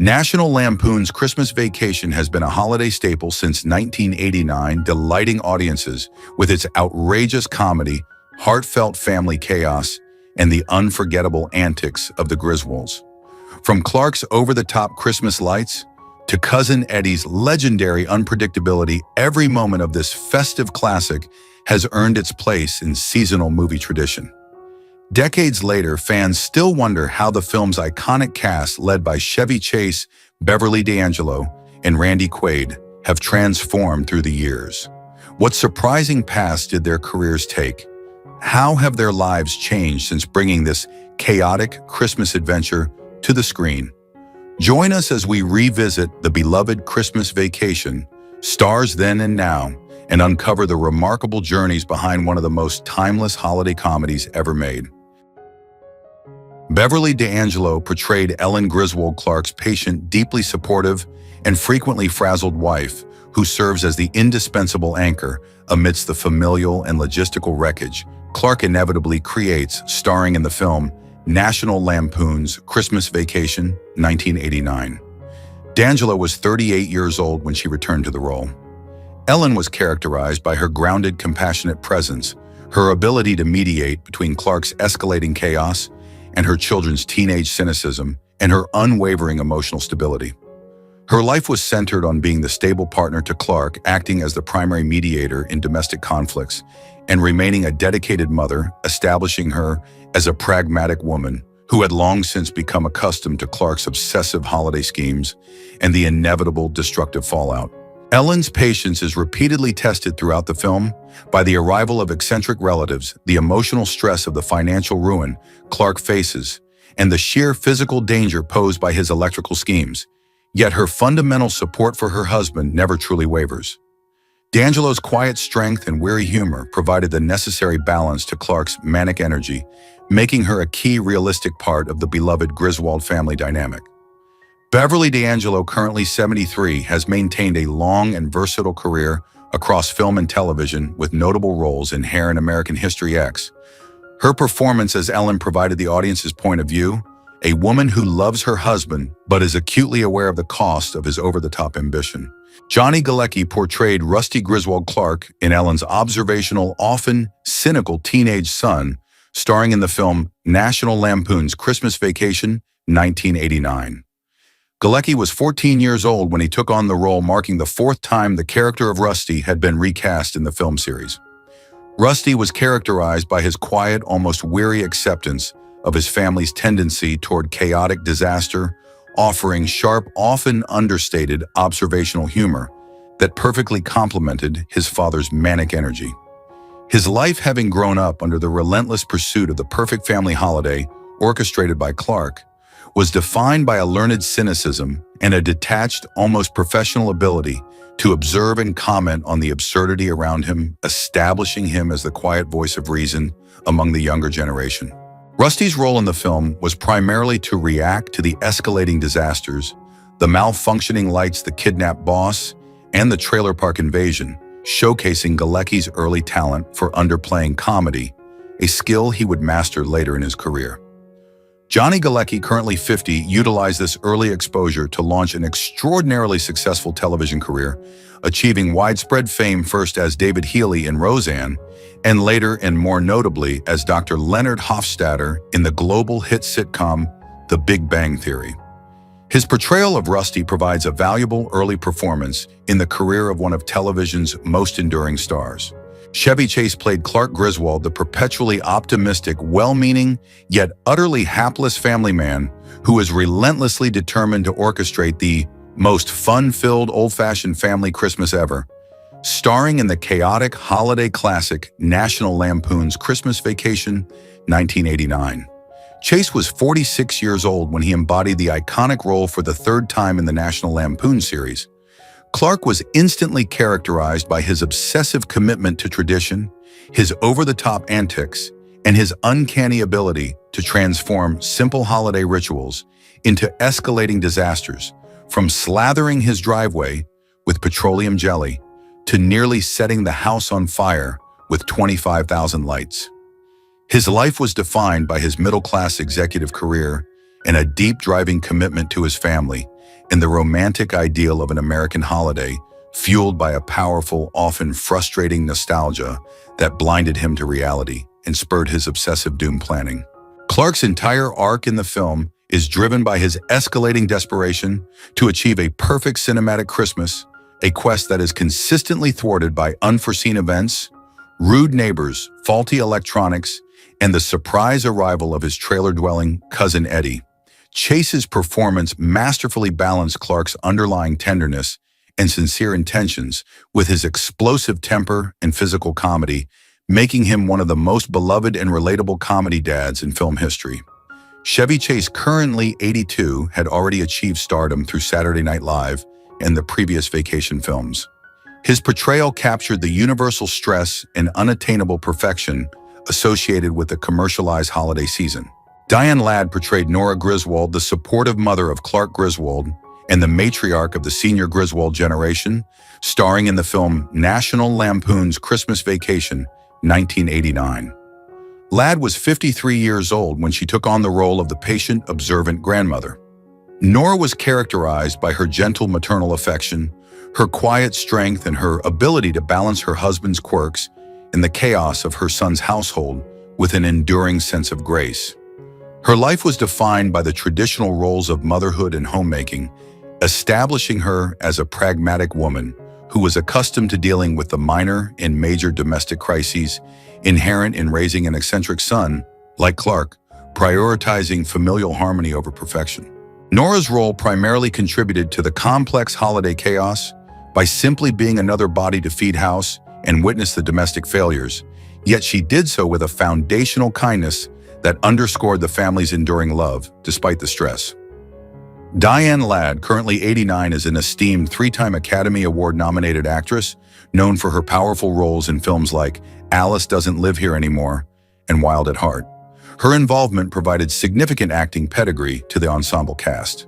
National Lampoon's Christmas Vacation has been a holiday staple since 1989, delighting audiences with its outrageous comedy, heartfelt family chaos, and the unforgettable antics of the Griswolds. From Clark's over-the-top Christmas lights to Cousin Eddie's legendary unpredictability, every moment of this festive classic has earned its place in seasonal movie tradition. Decades later, fans still wonder how the film's iconic cast, led by Chevy Chase, Beverly D'Angelo, and Randy Quaid, have transformed through the years. What surprising paths did their careers take? How have their lives changed since bringing this chaotic Christmas adventure to the screen? Join us as we revisit the beloved Christmas Vacation, stars then and now, and uncover the remarkable journeys behind one of the most timeless holiday comedies ever made. Beverly D'Angelo portrayed Ellen Griswold, Clark's patient, deeply supportive, and frequently frazzled wife, who serves as the indispensable anchor amidst the familial and logistical wreckage Clark inevitably creates, starring in the film National Lampoon's Christmas Vacation, 1989. D'Angelo was 38 years old when she returned to the role. Ellen was characterized by her grounded, compassionate presence, her ability to mediate between Clark's escalating chaos and her children's teenage cynicism, and her unwavering emotional stability. Her life was centered on being the stable partner to Clark, acting as the primary mediator in domestic conflicts, and remaining a dedicated mother, establishing her as a pragmatic woman who had long since become accustomed to Clark's obsessive holiday schemes and the inevitable destructive fallout. Ellen's patience is repeatedly tested throughout the film by the arrival of eccentric relatives, the emotional stress of the financial ruin Clark faces, and the sheer physical danger posed by his electrical schemes. Yet her fundamental support for her husband never truly wavers. D'Angelo's quiet strength and weary humor provided the necessary balance to Clark's manic energy, making her a key realistic part of the beloved Griswold family dynamic. Beverly D'Angelo, currently 73, has maintained a long and versatile career across film and television, with notable roles in Hair and American History X. Her performance as Ellen provided the audience's point of view, a woman who loves her husband but is acutely aware of the cost of his over-the-top ambition. Johnny Galecki portrayed Rusty Griswold Clark in Ellen's observational, often cynical teenage son, starring in the film National Lampoon's Christmas Vacation, 1989. Galecki was 14 years old when he took on the role, marking the fourth time the character of Rusty had been recast in the film series. Rusty was characterized by his quiet, almost weary acceptance of his family's tendency toward chaotic disaster, offering sharp, often understated observational humor that perfectly complemented his father's manic energy. His life, having grown up under the relentless pursuit of the perfect family holiday orchestrated by Clark, was defined by a learned cynicism and a detached, almost professional ability to observe and comment on the absurdity around him, establishing him as the quiet voice of reason among the younger generation. Rusty's role in the film was primarily to react to the escalating disasters, the malfunctioning lights, the kidnapped boss, and the trailer park invasion, showcasing Galecki's early talent for underplaying comedy, a skill he would master later in his career. Johnny Galecki, currently 50, utilized this early exposure to launch an extraordinarily successful television career, achieving widespread fame first as David Healy in Roseanne, and later and more notably as Dr. Leonard Hofstadter in the global hit sitcom The Big Bang Theory. His portrayal of Rusty provides a valuable early performance in the career of one of television's most enduring stars. Chevy Chase played Clark Griswold, the perpetually optimistic, well-meaning, yet utterly hapless family man who is relentlessly determined to orchestrate the most fun-filled, old-fashioned family Christmas ever. Starring in the chaotic holiday classic National Lampoon's Christmas Vacation, 1989. Chase was 46 years old when he embodied the iconic role for the third time in the National Lampoon series. Clark was instantly characterized by his obsessive commitment to tradition, his over-the-top antics, and his uncanny ability to transform simple holiday rituals into escalating disasters, from slathering his driveway with petroleum jelly to nearly setting the house on fire with 25,000 lights. His life was defined by his middle-class executive career and a deep driving commitment to his family, and the romantic ideal of an American holiday, fueled by a powerful, often frustrating nostalgia that blinded him to reality and spurred his obsessive doom planning. Clark's entire arc in the film is driven by his escalating desperation to achieve a perfect cinematic Christmas, a quest that is consistently thwarted by unforeseen events, rude neighbors, faulty electronics, and the surprise arrival of his trailer-dwelling cousin Eddie. Chase's performance masterfully balanced Clark's underlying tenderness and sincere intentions with his explosive temper and physical comedy, making him one of the most beloved and relatable comedy dads in film history. Chevy Chase, currently 82, had already achieved stardom through Saturday Night Live and the previous Vacation films. His portrayal captured the universal stress and unattainable perfection associated with the commercialized holiday season. Diane Ladd portrayed Nora Griswold, the supportive mother of Clark Griswold and the matriarch of the senior Griswold generation, starring in the film National Lampoon's Christmas Vacation, 1989. Ladd was 53 years old when she took on the role of the patient, observant grandmother. Nora was characterized by her gentle maternal affection, her quiet strength, and her ability to balance her husband's quirks in the chaos of her son's household with an enduring sense of grace. Her life was defined by the traditional roles of motherhood and homemaking, establishing her as a pragmatic woman who was accustomed to dealing with the minor and major domestic crises inherent in raising an eccentric son, like Clark, prioritizing familial harmony over perfection. Nora's role primarily contributed to the complex holiday chaos by simply being another body to feed house and witness the domestic failures, yet she did so with a foundational kindness that underscored the family's enduring love despite the stress. Diane Ladd, currently 89, is an esteemed three-time Academy Award-nominated actress known for her powerful roles in films like Alice Doesn't Live Here Anymore and Wild at Heart. Her involvement provided significant acting pedigree to the ensemble cast.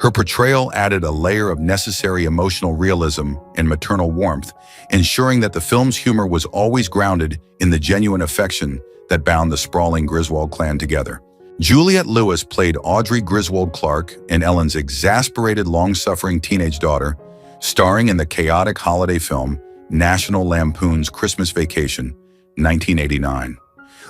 Her portrayal added a layer of necessary emotional realism and maternal warmth, ensuring that the film's humor was always grounded in the genuine affection that bound the sprawling Griswold clan together. Juliette Lewis played Audrey Griswold Clark and Ellen's exasperated, long-suffering teenage daughter, starring in the chaotic holiday film National Lampoon's Christmas Vacation, 1989.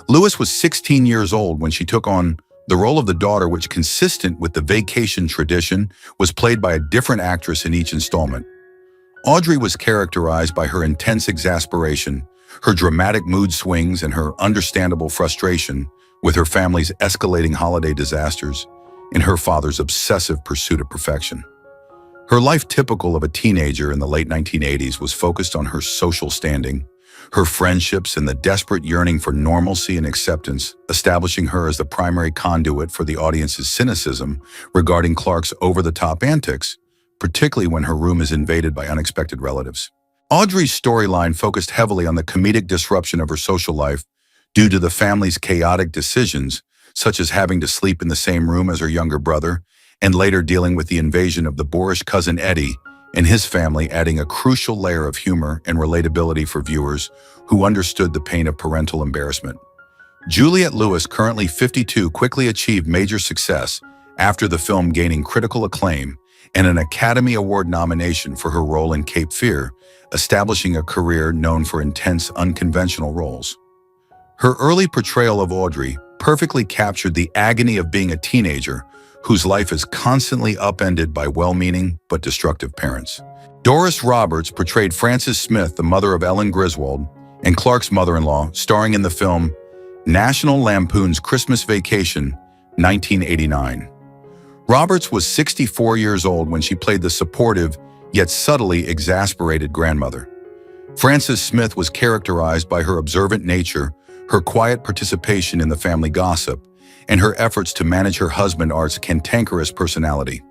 Lewis was 16 years old when she took on the role of the daughter, which, consistent with the Vacation tradition, was played by a different actress in each installment. Audrey was characterized by her intense exasperation, her dramatic mood swings, and her understandable frustration with her family's escalating holiday disasters and her father's obsessive pursuit of perfection. Her life, typical of a teenager in the late 1980s, was focused on her social standing, her friendships, and the desperate yearning for normalcy and acceptance, establishing her as the primary conduit for the audience's cynicism regarding Clark's over-the-top antics, particularly when her room is invaded by unexpected relatives. Audrey's storyline focused heavily on the comedic disruption of her social life due to the family's chaotic decisions, such as having to sleep in the same room as her younger brother, and later dealing with the invasion of the boorish cousin Eddie and his family, adding a crucial layer of humor and relatability for viewers who understood the pain of parental embarrassment. Juliette Lewis, currently 52, quickly achieved major success after the film, gaining critical acclaim and an Academy Award nomination for her role in Cape Fear, establishing a career known for intense, unconventional roles. Her early portrayal of Audrey perfectly captured the agony of being a teenager whose life is constantly upended by well-meaning but destructive parents. Doris Roberts portrayed Frances Smith, the mother of Ellen Griswold and Clark's mother-in-law, starring in the film National Lampoon's Christmas Vacation, 1989. Roberts was 64 years old when she played the supportive yet subtly exasperated grandmother. Frances Smith was characterized by her observant nature, her quiet participation in the family gossip, and her efforts to manage her husband Art's cantankerous personality.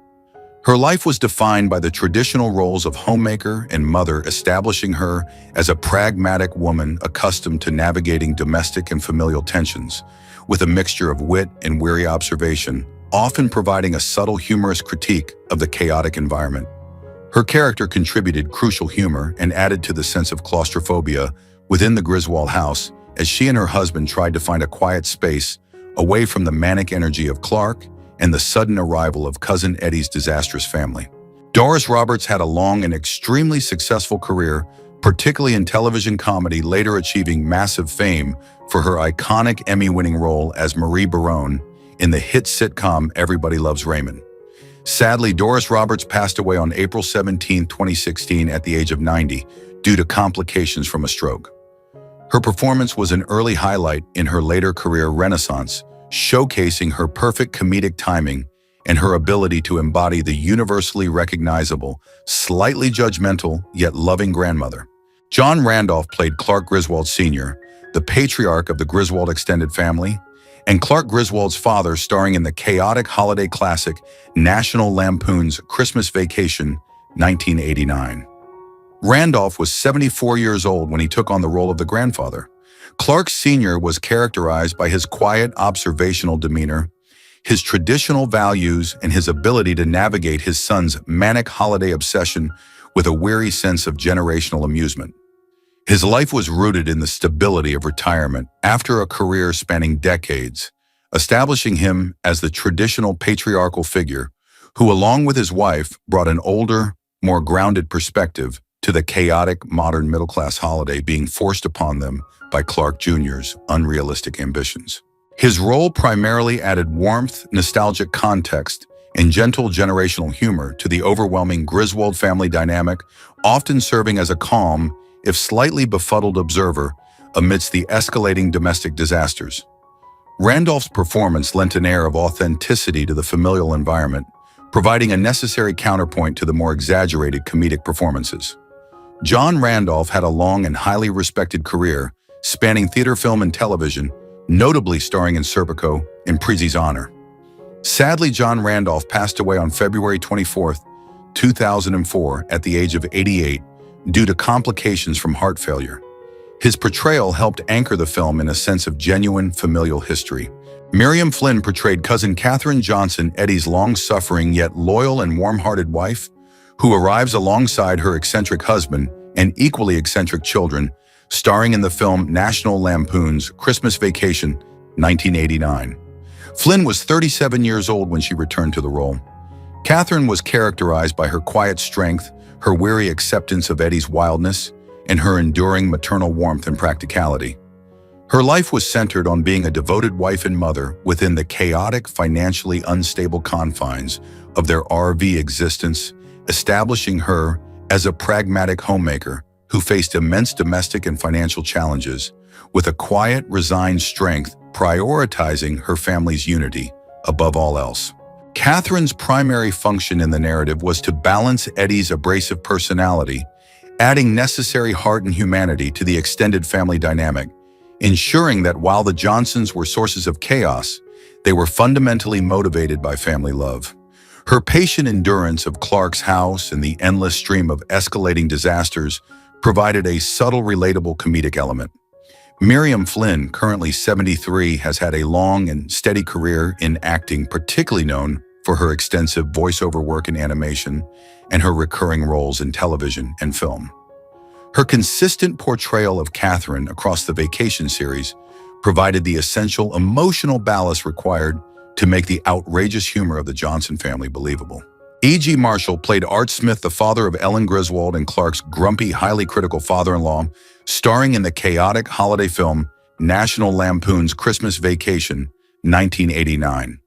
Her life was defined by the traditional roles of homemaker and mother, establishing her as a pragmatic woman accustomed to navigating domestic and familial tensions, with a mixture of wit and weary observation, often providing a subtle, humorous critique of the chaotic environment. Her character contributed crucial humor and added to the sense of claustrophobia within the Griswold house as she and her husband tried to find a quiet space away from the manic energy of Clark and the sudden arrival of Cousin Eddie's disastrous family. Doris Roberts had a long and extremely successful career, particularly in television comedy, later achieving massive fame for her iconic Emmy-winning role as Marie Barone in the hit sitcom Everybody Loves Raymond. Sadly, Doris Roberts passed away on April 17, 2016 at the age of 90 due to complications from a stroke. Her performance was an early highlight in her later career renaissance, showcasing her perfect comedic timing and her ability to embody the universally recognizable, slightly judgmental yet loving grandmother. John Randolph played Clark Griswold Sr., the patriarch of the Griswold extended family, and Clark Griswold's father, starring in the chaotic holiday classic National Lampoon's Christmas Vacation, 1989. Randolph was 74 years old when he took on the role of the grandfather. Clark Sr. was characterized by his quiet, observational demeanor, his traditional values, and his ability to navigate his son's manic holiday obsession with a weary sense of generational amusement. His life was rooted in the stability of retirement after a career spanning decades, establishing him as the traditional patriarchal figure who, along with his wife, brought an older, more grounded perspective to the chaotic modern middle-class holiday being forced upon them by Clark Jr.'s unrealistic ambitions. His role primarily added warmth, nostalgic context, and gentle generational humor to the overwhelming Griswold family dynamic, often serving as a calm, if slightly befuddled observer amidst the escalating domestic disasters. Randolph's performance lent an air of authenticity to the familial environment, providing a necessary counterpoint to the more exaggerated comedic performances. John Randolph had a long and highly respected career, spanning theater, film, and television, notably starring in Serpico in Prezi's honor. Sadly, John Randolph passed away on February 24, 2004, at the age of 88, due to complications from heart failure. His portrayal helped anchor the film in a sense of genuine familial history. Miriam Flynn portrayed cousin Katherine Johnson, Eddie's long-suffering yet loyal and warm-hearted wife, who arrives alongside her eccentric husband and equally eccentric children, starring in the film National Lampoon's Christmas Vacation, 1989. Flynn was 37 years old when she returned to the role. Katherine was characterized by her quiet strength, her weary acceptance of Eddie's wildness, and her enduring maternal warmth and practicality. Her life was centered on being a devoted wife and mother within the chaotic, financially unstable confines of their RV existence, establishing her as a pragmatic homemaker who faced immense domestic and financial challenges, with a quiet, resigned strength prioritizing her family's unity above all else. Katherine's primary function in the narrative was to balance Eddie's abrasive personality, adding necessary heart and humanity to the extended family dynamic, ensuring that while the Johnsons were sources of chaos, they were fundamentally motivated by family love. Her patient endurance of Clark's house and the endless stream of escalating disasters provided a subtle, relatable comedic element. Miriam Flynn, currently 73, has had a long and steady career in acting, particularly known for her extensive voiceover work in animation and her recurring roles in television and film. Her consistent portrayal of Katherine across the Vacation series provided the essential emotional ballast required to make the outrageous humor of the Johnson family believable. E.G. Marshall played Art Smith, the father of Ellen Griswold and Clark's grumpy, highly critical father-in-law, starring in the chaotic holiday film National Lampoon's Christmas Vacation, 1989.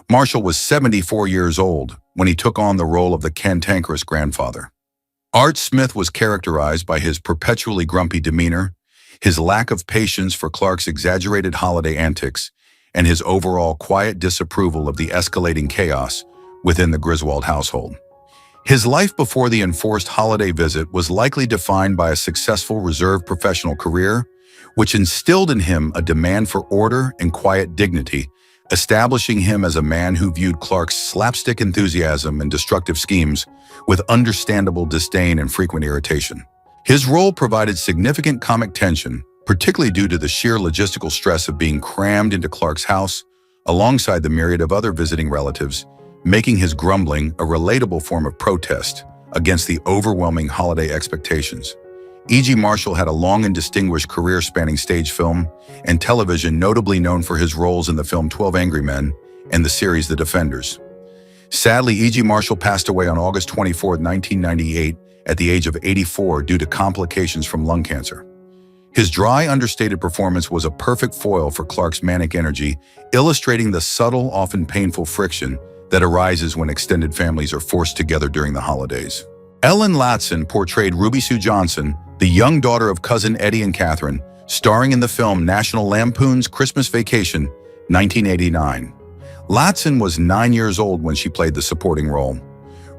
Marshall was 74 years old when he took on the role of the cantankerous grandfather. Art Smith was characterized by his perpetually grumpy demeanor, his lack of patience for Clark's exaggerated holiday antics, and his overall quiet disapproval of the escalating chaos within the Griswold household. His life before the enforced holiday visit was likely defined by a successful reserve professional career, which instilled in him a demand for order and quiet dignity, establishing him as a man who viewed Clark's slapstick enthusiasm and destructive schemes with understandable disdain and frequent irritation. His role provided significant comic tension, particularly due to the sheer logistical stress of being crammed into Clark's house alongside the myriad of other visiting relatives, making his grumbling a relatable form of protest against the overwhelming holiday expectations. E.G. Marshall had a long and distinguished career spanning stage, film, and television, notably known for his roles in the film 12 Angry Men and the series The Defenders. Sadly, E.G. Marshall passed away on August 24, 1998, at the age of 84 due to complications from lung cancer. His dry, understated performance was a perfect foil for Clark's manic energy, illustrating the subtle, often painful friction that arises when extended families are forced together during the holidays. Ellen Latzen portrayed Ruby Sue Johnson, the young daughter of cousin Eddie and Catherine, starring in the film National Lampoon's Christmas Vacation, 1989. Latzen was 9 years old when she played the supporting role.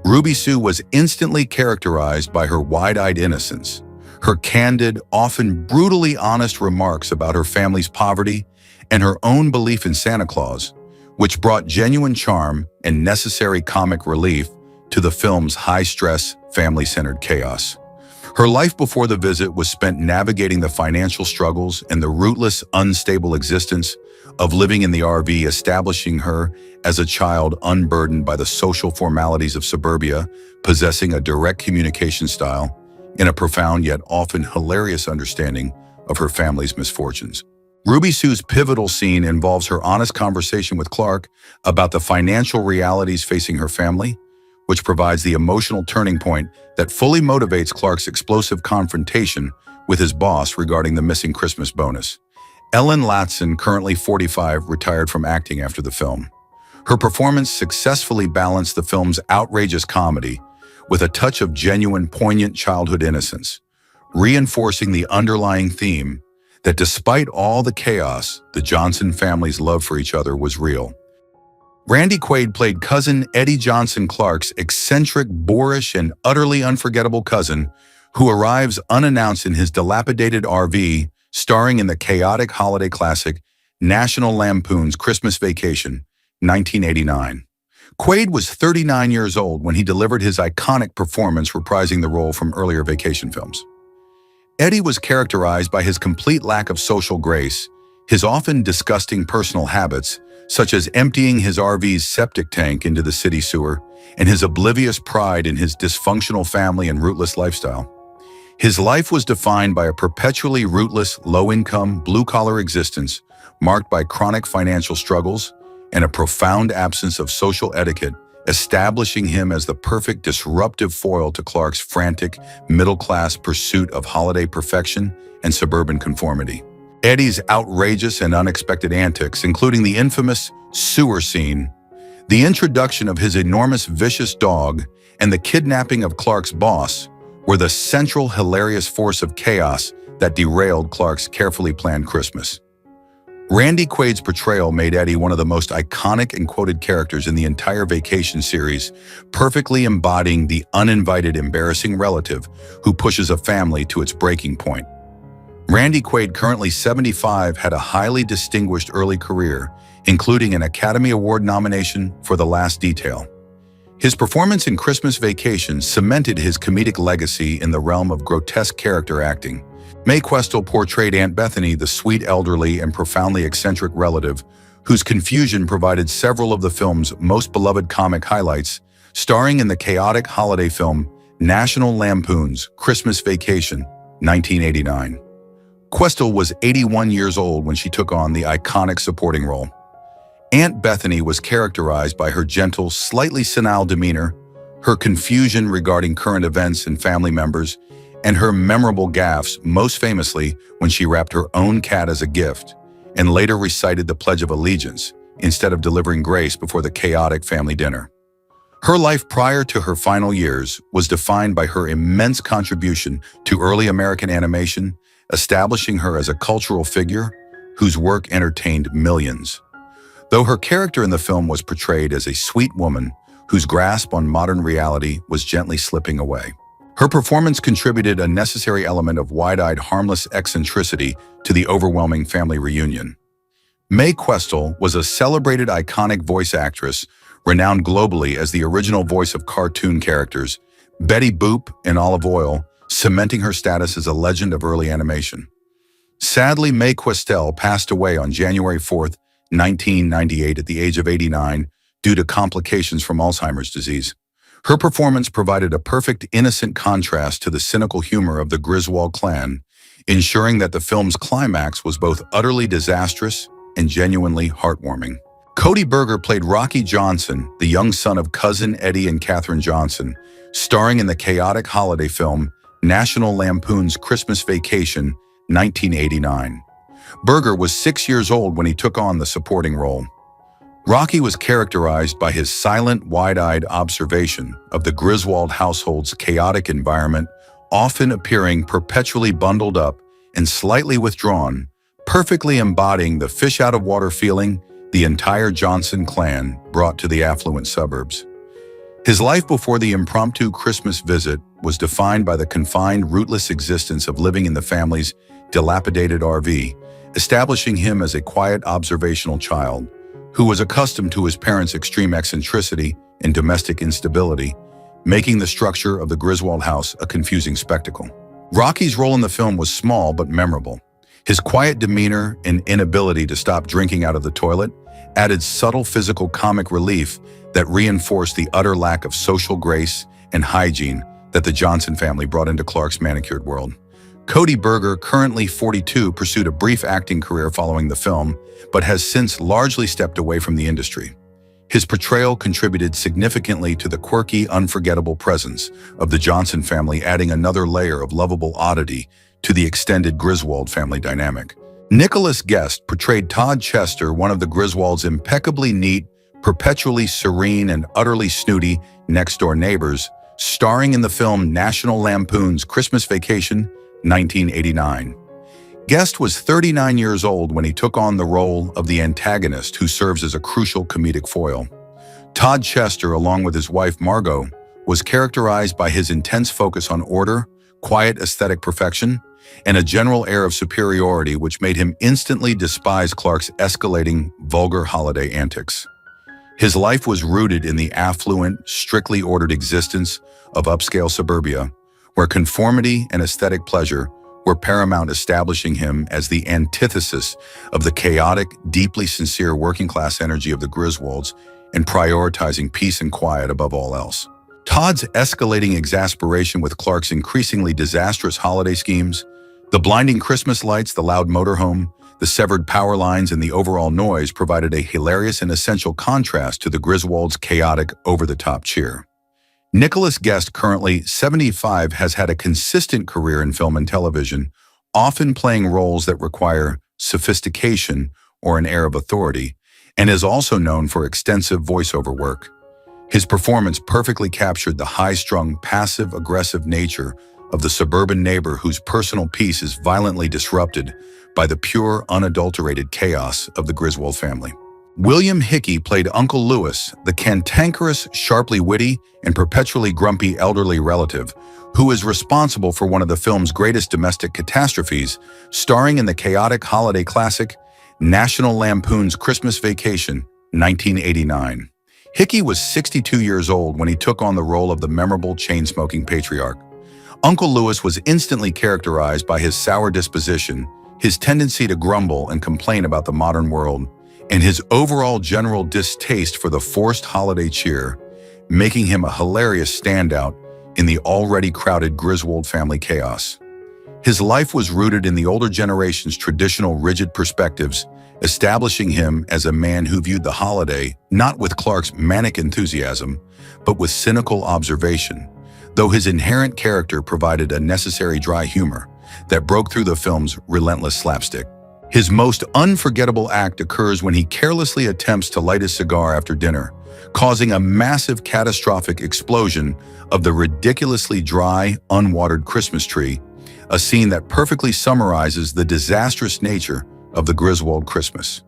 Ruby Sue was instantly characterized by her wide-eyed innocence, her candid, often brutally honest remarks about her family's poverty, and her own belief in Santa Claus, which brought genuine charm and necessary comic relief to the film's high-stress, family-centered chaos. Her life before the visit was spent navigating the financial struggles and the rootless, unstable existence of living in the RV, establishing her as a child unburdened by the social formalities of suburbia, possessing a direct communication style, and a profound yet often hilarious understanding of her family's misfortunes. Ruby Sue's pivotal scene involves her honest conversation with Clark about the financial realities facing her family, which provides the emotional turning point that fully motivates Clark's explosive confrontation with his boss regarding the missing Christmas bonus. Ellen Latzen, currently 45, retired from acting after the film. Her performance successfully balanced the film's outrageous comedy with a touch of genuine, poignant childhood innocence, reinforcing the underlying theme that despite all the chaos, the Johnson family's love for each other was real. Randy Quaid played cousin Eddie Johnson, Clark's eccentric, boorish, and utterly unforgettable cousin who arrives unannounced in his dilapidated RV, starring in the chaotic holiday classic National Lampoon's Christmas Vacation, 1989. Quaid was 39 years old when he delivered his iconic performance reprising the role from earlier vacation films. Eddie was characterized by his complete lack of social grace, his often disgusting personal habits, such as emptying his RV's septic tank into the city sewer, and his oblivious pride in his dysfunctional family and rootless lifestyle. His life was defined by a perpetually rootless, low-income, blue-collar existence marked by chronic financial struggles and a profound absence of social etiquette, establishing him as the perfect disruptive foil to Clark's frantic, middle-class pursuit of holiday perfection and suburban conformity. Eddie's outrageous and unexpected antics, including the infamous sewer scene, the introduction of his enormous vicious dog, and the kidnapping of Clark's boss, were the central hilarious force of chaos that derailed Clark's carefully planned Christmas. Randy Quaid's portrayal made Eddie one of the most iconic and quoted characters in the entire Vacation series, perfectly embodying the uninvited, embarrassing relative who pushes a family to its breaking point. Randy Quaid, currently 75, had a highly distinguished early career, including an Academy Award nomination for The Last Detail. His performance in Christmas Vacation cemented his comedic legacy in the realm of grotesque character acting. Questel portrayed Aunt Bethany, the sweet, elderly, and profoundly eccentric relative, whose confusion provided several of the film's most beloved comic highlights, starring in the chaotic holiday film National Lampoon's Christmas Vacation, 1989. Questel was 81 years old when she took on the iconic supporting role. Aunt Bethany was characterized by her gentle, slightly senile demeanor, her confusion regarding current events and family members, and her memorable gaffes, most famously when she wrapped her own cat as a gift and later recited the Pledge of Allegiance instead of delivering grace before the chaotic family dinner. Her life prior to her final years was defined by her immense contribution to early American animation, establishing her as a cultural figure whose work entertained millions. Though her character in the film was portrayed as a sweet woman whose grasp on modern reality was gently slipping away, her performance contributed a necessary element of wide-eyed, harmless eccentricity to the overwhelming family reunion. Questel was a celebrated, iconic voice actress renowned globally as the original voice of cartoon characters, Betty Boop in Olive Oyl, cementing her status as a legend of early animation. Sadly, Questel passed away on January 4th, 1998 at the age of 89 due to complications from Alzheimer's disease. Her performance provided a perfect, innocent contrast to the cynical humor of the Griswold clan, ensuring that the film's climax was both utterly disastrous and genuinely heartwarming. Cody Berger played Rocky Johnson, the young son of cousin Eddie and Katherine Johnson, starring in the chaotic holiday film National Lampoon's Christmas Vacation, 1989. Berger was 6 years old when he took on the supporting role. Rocky was characterized by his silent, wide-eyed observation of the Griswold household's chaotic environment, often appearing perpetually bundled up and slightly withdrawn, perfectly embodying the fish-out-of-water feeling the entire Johnson clan brought to the affluent suburbs. His life before the impromptu Christmas visit was defined by the confined, rootless existence of living in the family's dilapidated RV, establishing him as a quiet, observational child who was accustomed to his parents' extreme eccentricity and domestic instability, making the structure of the Griswold house a confusing spectacle. Rocky's role in the film was small but memorable. His quiet demeanor and inability to stop drinking out of the toilet added subtle physical comic relief that reinforced the utter lack of social grace and hygiene that the Johnson family brought into Clark's manicured world. Cody Berger, currently 42, pursued a brief acting career following the film, but has since largely stepped away from the industry. His portrayal contributed significantly to the quirky, unforgettable presence of the Johnson family, adding another layer of lovable oddity to the extended Griswold family dynamic. Nicholas Guest portrayed Todd Chester, one of the Griswolds' impeccably neat, perpetually serene, and utterly snooty next-door neighbors, starring in the film National Lampoon's Christmas Vacation, 1989. Guest was 39 years old when he took on the role of the antagonist who serves as a crucial comedic foil. Todd Chester, along with his wife Margo, was characterized by his intense focus on order, quiet aesthetic perfection, and a general air of superiority which made him instantly despise Clark's escalating, vulgar holiday antics. His life was rooted in the affluent, strictly ordered existence of upscale suburbia, where conformity and aesthetic pleasure were paramount, establishing him as the antithesis of the chaotic, deeply sincere working-class energy of the Griswolds and prioritizing peace and quiet above all else. Todd's escalating exasperation with Clark's increasingly disastrous holiday schemes, the blinding Christmas lights, the loud motorhome, the severed power lines, and the overall noise provided a hilarious and essential contrast to the Griswolds' chaotic, over-the-top cheer. Nicholas Guest, currently 75, has had a consistent career in film and television, often playing roles that require sophistication or an air of authority, and is also known for extensive voiceover work. His performance perfectly captured the high-strung, passive-aggressive nature of the suburban neighbor whose personal peace is violently disrupted by the pure, unadulterated chaos of the Griswold family. William Hickey played Uncle Louis, the cantankerous, sharply witty, and perpetually grumpy elderly relative, who is responsible for one of the film's greatest domestic catastrophes, starring in the chaotic holiday classic National Lampoon's Christmas Vacation, 1989. Hickey was 62 years old when he took on the role of the memorable chain-smoking patriarch. Uncle Louis was instantly characterized by his sour disposition, his tendency to grumble and complain about the modern world, and his overall general distaste for the forced holiday cheer, making him a hilarious standout in the already crowded Griswold family chaos. His life was rooted in the older generation's traditional rigid perspectives, establishing him as a man who viewed the holiday not with Clark's manic enthusiasm, but with cynical observation, though his inherent character provided a necessary dry humor that broke through the film's relentless slapstick. His most unforgettable act occurs when he carelessly attempts to light a cigar after dinner, causing a massive catastrophic explosion of the ridiculously dry, unwatered Christmas tree, a scene that perfectly summarizes the disastrous nature of the Griswold Christmas.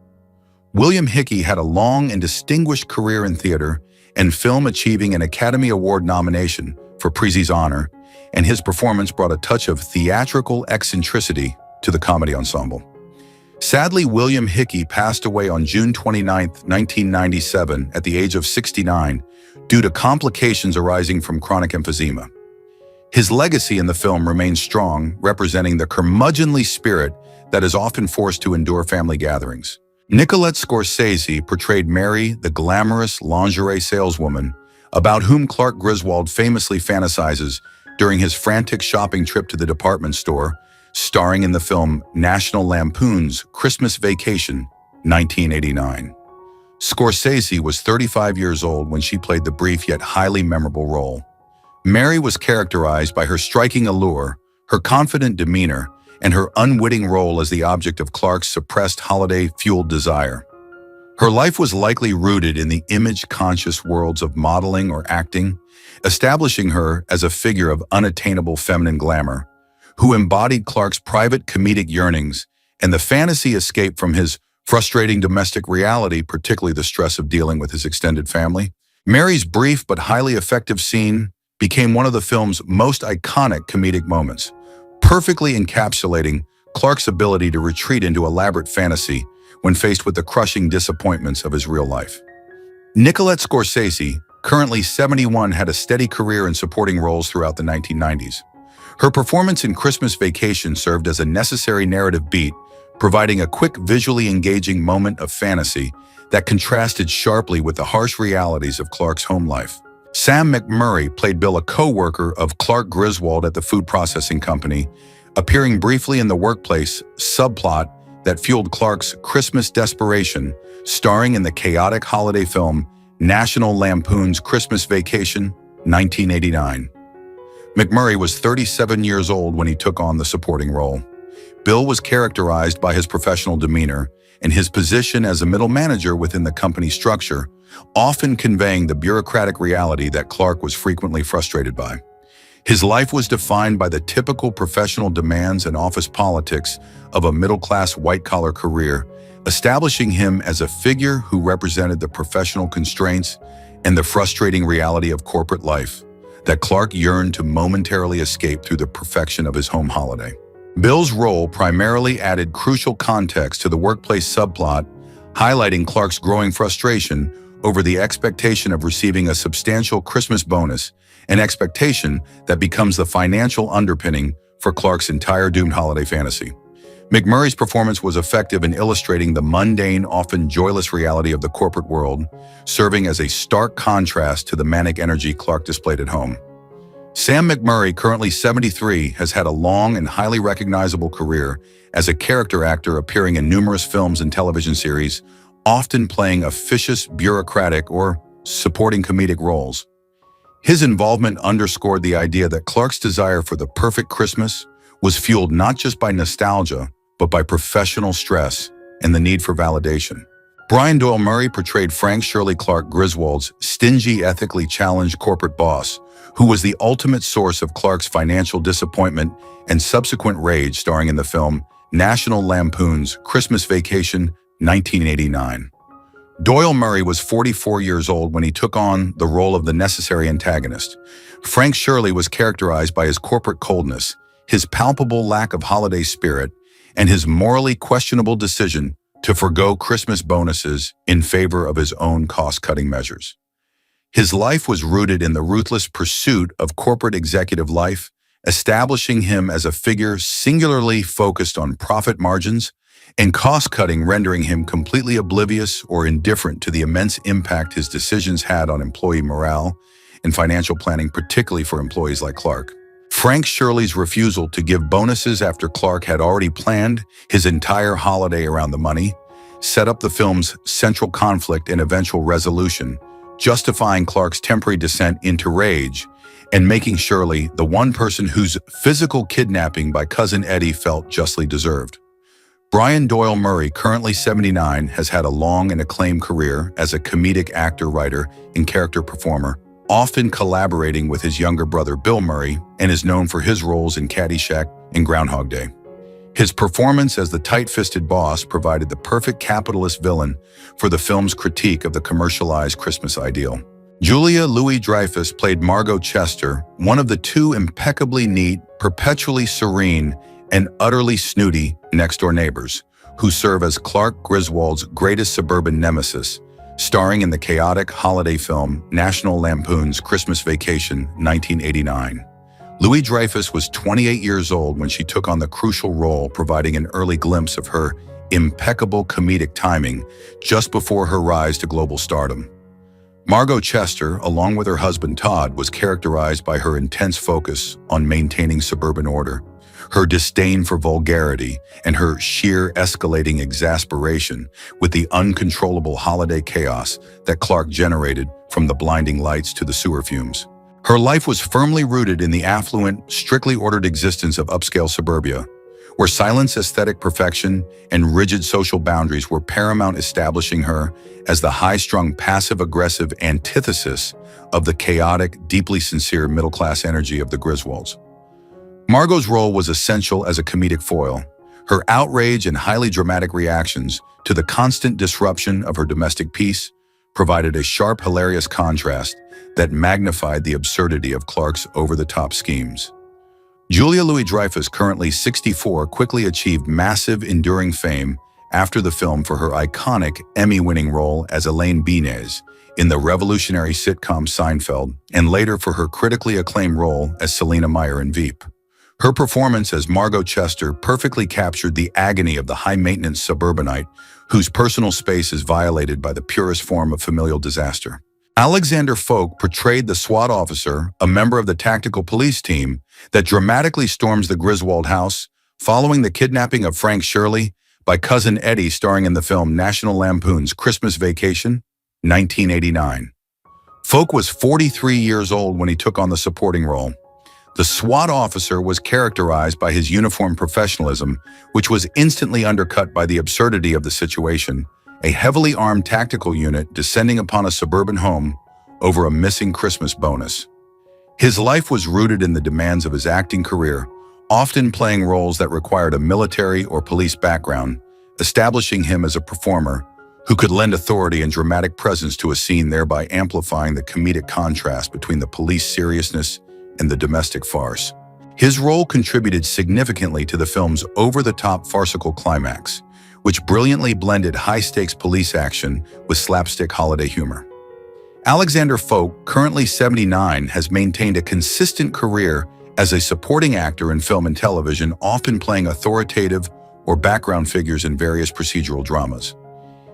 William Hickey had a long and distinguished career in theater and film, achieving an Academy Award nomination for Prezi's honor, and his performance brought a touch of theatrical eccentricity to the comedy ensemble. Sadly, William Hickey passed away on June 29, 1997, at the age of 69, due to complications arising from chronic emphysema. His legacy in the film remains strong, representing the curmudgeonly spirit that is often forced to endure family gatherings. Nicolette Scorsese portrayed Mary, the glamorous lingerie saleswoman, about whom Clark Griswold famously fantasizes during his frantic shopping trip to the department store, starring in the film National Lampoon's Christmas Vacation, 1989. Scorsese was 35 years old when she played the brief yet highly memorable role. Mary was characterized by her striking allure, her confident demeanor, and her unwitting role as the object of Clark's suppressed holiday-fueled desire. Her life was likely rooted in the image-conscious worlds of modeling or acting, establishing her as a figure of unattainable feminine glamour, who embodied Clark's private comedic yearnings and the fantasy escape from his frustrating domestic reality, particularly the stress of dealing with his extended family. Mary's brief but highly effective scene became one of the film's most iconic comedic moments, perfectly encapsulating Clark's ability to retreat into elaborate fantasy when faced with the crushing disappointments of his real life. Nicolette Scorsese, currently 71, had a steady career in supporting roles throughout the 1990s. Her performance in Christmas Vacation served as a necessary narrative beat, providing a quick, visually engaging moment of fantasy that contrasted sharply with the harsh realities of Clark's home life. Sam McMurray played Bill, a co-worker of Clark Griswold at the food processing company, appearing briefly in the workplace subplot that fueled Clark's Christmas desperation, starring in the chaotic holiday film National Lampoon's Christmas Vacation, 1989. McMurray was 37 years old when he took on the supporting role. Bill was characterized by his professional demeanor and his position as a middle manager within the company structure, often conveying the bureaucratic reality that Clark was frequently frustrated by. His life was defined by the typical professional demands and office politics of a middle-class white-collar career, establishing him as a figure who represented the professional constraints and the frustrating reality of corporate life that Clark yearned to momentarily escape through the perfection of his home holiday. Bill's role primarily added crucial context to the workplace subplot, highlighting Clark's growing frustration over the expectation of receiving a substantial Christmas bonus, an expectation that becomes the financial underpinning for Clark's entire doomed holiday fantasy. McMurray's performance was effective in illustrating the mundane, often joyless reality of the corporate world, serving as a stark contrast to the manic energy Clark displayed at home. Sam McMurray, currently 73, has had a long and highly recognizable career as a character actor, appearing in numerous films and television series, often playing officious, bureaucratic, or supporting comedic roles. His involvement underscored the idea that Clark's desire for the perfect Christmas was fueled not just by nostalgia, but by professional stress and the need for validation. Brian Doyle-Murray portrayed Frank Shirley Clark Griswold's stingy, ethically challenged corporate boss, who was the ultimate source of Clark's financial disappointment and subsequent rage, starring in the film National Lampoon's Christmas Vacation, 1989. Doyle-Murray was 44 years old when he took on the role of the necessary antagonist. Frank Shirley was characterized by his corporate coldness, his palpable lack of holiday spirit, and his morally questionable decision to forgo Christmas bonuses in favor of his own cost-cutting measures. His life was rooted in the ruthless pursuit of corporate executive life, establishing him as a figure singularly focused on profit margins and cost-cutting, rendering him completely oblivious or indifferent to the immense impact his decisions had on employee morale and financial planning, particularly for employees like Clark. Frank Shirley's refusal to give bonuses after Clark had already planned his entire holiday around the money set up the film's central conflict and eventual resolution, justifying Clark's temporary descent into rage and making Shirley the one person whose physical kidnapping by Cousin Eddie felt justly deserved. Brian Doyle-Murray, currently 79, has had a long and acclaimed career as a comedic actor, writer, and character performer, often collaborating with his younger brother Bill Murray, and is known for his roles in Caddyshack and Groundhog Day. His performance as the tight-fisted boss provided the perfect capitalist villain for the film's critique of the commercialized Christmas ideal. Julia Louis-Dreyfus played Margo Chester, one of the two impeccably neat, perpetually serene, and utterly snooty next-door neighbors, who serve as Clark Griswold's greatest suburban nemesis, starring in the chaotic holiday film National Lampoon's Christmas Vacation, 1989. Louis-Dreyfus was 28 years old when she took on the crucial role, providing an early glimpse of her impeccable comedic timing just before her rise to global stardom. Margo Chester, along with her husband Todd, was characterized by her intense focus on maintaining suburban order, her disdain for vulgarity, and her sheer escalating exasperation with the uncontrollable holiday chaos that Clark generated from the blinding lights to the sewer fumes. Her life was firmly rooted in the affluent, strictly ordered existence of upscale suburbia, where silence, aesthetic perfection, and rigid social boundaries were paramount, establishing her as the high-strung, passive-aggressive antithesis of the chaotic, deeply sincere middle-class energy of the Griswolds. Margo's role was essential as a comedic foil. Her outrage and highly dramatic reactions to the constant disruption of her domestic peace provided a sharp, hilarious contrast that magnified the absurdity of Clark's over-the-top schemes. Julia Louis-Dreyfus, currently 64, quickly achieved massive, enduring fame after the film for her iconic Emmy-winning role as Elaine Benes in the revolutionary sitcom Seinfeld, and later for her critically acclaimed role as Selena Meyer in Veep. Her performance as Margo Chester perfectly captured the agony of the high-maintenance suburbanite whose personal space is violated by the purest form of familial disaster. Alexander Folk portrayed the SWAT officer, a member of the tactical police team that dramatically storms the Griswold house following the kidnapping of Frank Shirley by Cousin Eddie, starring in the film National Lampoon's Christmas Vacation, 1989. Folk was 43 years old when he took on the supporting role. The SWAT officer was characterized by his uniform professionalism, which was instantly undercut by the absurdity of the situation, a heavily armed tactical unit descending upon a suburban home over a missing Christmas bonus. His life was rooted in the demands of his acting career, often playing roles that required a military or police background, establishing him as a performer who could lend authority and dramatic presence to a scene, thereby amplifying the comedic contrast between the police seriousness and the domestic farce. His role contributed significantly to the film's over-the-top farcical climax, which brilliantly blended high-stakes police action with slapstick holiday humor. Alexander Folk, currently 79, has maintained a consistent career as a supporting actor in film and television, often playing authoritative or background figures in various procedural dramas.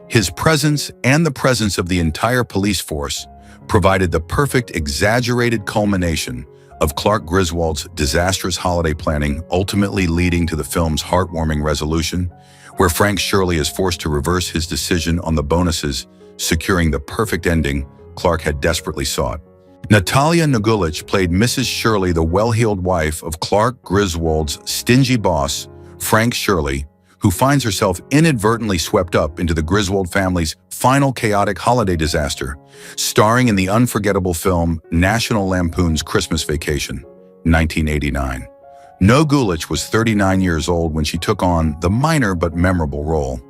His presence and the presence of the entire police force provided the perfect, exaggerated culmination of Clark Griswold's disastrous holiday planning, ultimately leading to the film's heartwarming resolution, where Frank Shirley is forced to reverse his decision on the bonuses, securing the perfect ending Clark had desperately sought. Natalija Nogulich played Mrs. Shirley, the well-heeled wife of Clark Griswold's stingy boss, Frank Shirley, who finds herself inadvertently swept up into the Griswold family's final chaotic holiday disaster, starring in the unforgettable film National Lampoon's Christmas Vacation, 1989. Nogulich was 39 years old when she took on the minor but memorable role.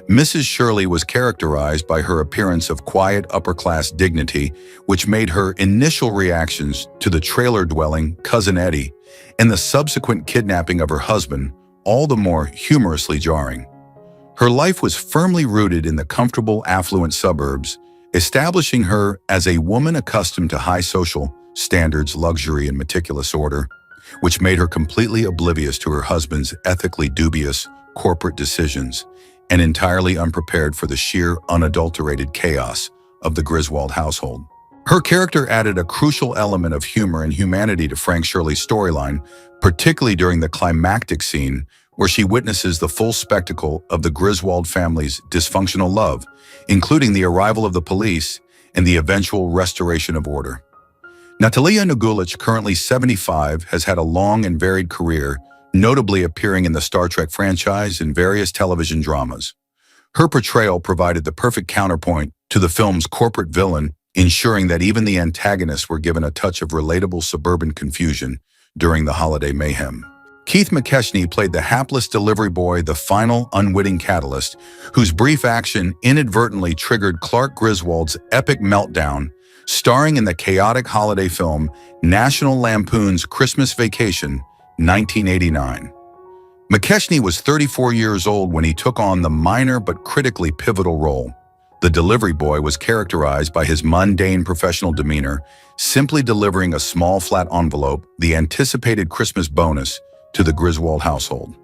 Mrs. Shirley was characterized by her appearance of quiet, upper-class dignity, which made her initial reactions to the trailer-dwelling Cousin Eddie and the subsequent kidnapping of her husband all the more humorously jarring. Her life was firmly rooted in the comfortable, affluent suburbs, establishing her as a woman accustomed to high social standards, luxury, and meticulous order, which made her completely oblivious to her husband's ethically dubious corporate decisions and entirely unprepared for the sheer, unadulterated chaos of the Griswold household. Her character added a crucial element of humor and humanity to Frank Shirley's storyline, particularly during the climactic scene where she witnesses the full spectacle of the Griswold family's dysfunctional love, including the arrival of the police and the eventual restoration of order. Natalija Nogulich, currently 75, has had a long and varied career, notably appearing in the Star Trek franchise and various television dramas. Her portrayal provided the perfect counterpoint to the film's corporate villain, ensuring that even the antagonists were given a touch of relatable suburban confusion during the holiday mayhem. Keith McKechnie played the hapless delivery boy, the final unwitting catalyst, whose brief action inadvertently triggered Clark Griswold's epic meltdown, starring in the chaotic holiday film National Lampoon's Christmas Vacation, 1989. McKechnie was 34 years old when he took on the minor but critically pivotal role. The delivery boy was characterized by his mundane professional demeanor, simply delivering a small flat envelope, the anticipated Christmas bonus, to the Griswold household.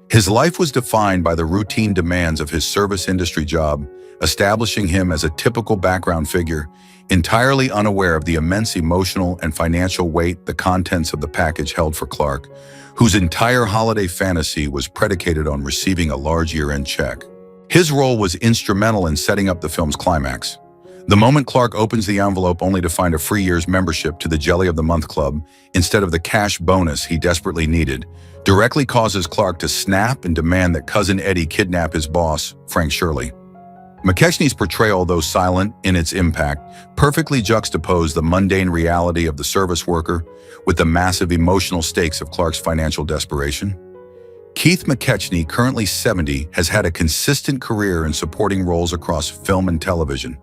His life was defined by the routine demands of his service industry job, establishing him as a typical background figure, entirely unaware of the immense emotional and financial weight the contents of the package held for Clark, whose entire holiday fantasy was predicated on receiving a large year-end check. His role was instrumental in setting up the film's climax. The moment Clark opens the envelope only to find a free year's membership to the Jelly of the Month Club instead of the cash bonus he desperately needed, directly causes Clark to snap and demand that Cousin Eddie kidnap his boss, Frank Shirley. McKechnie's portrayal, though silent in its impact, perfectly juxtaposed the mundane reality of the service worker with the massive emotional stakes of Clark's financial desperation. Keith McKechnie, currently 70, has had a consistent career in supporting roles across film and television.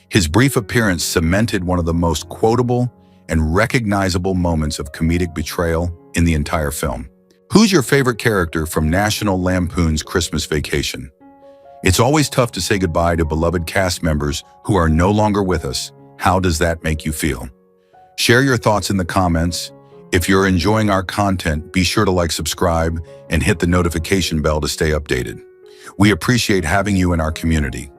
His brief appearance cemented one of the most quotable and recognizable moments of comedic betrayal in the entire film. Who's your favorite character from National Lampoon's Christmas Vacation? It's always tough to say goodbye to beloved cast members who are no longer with us. How does that make you feel? Share your thoughts in the comments. If you're enjoying our content, be sure to like, subscribe, and hit the notification bell to stay updated. We appreciate having you in our community.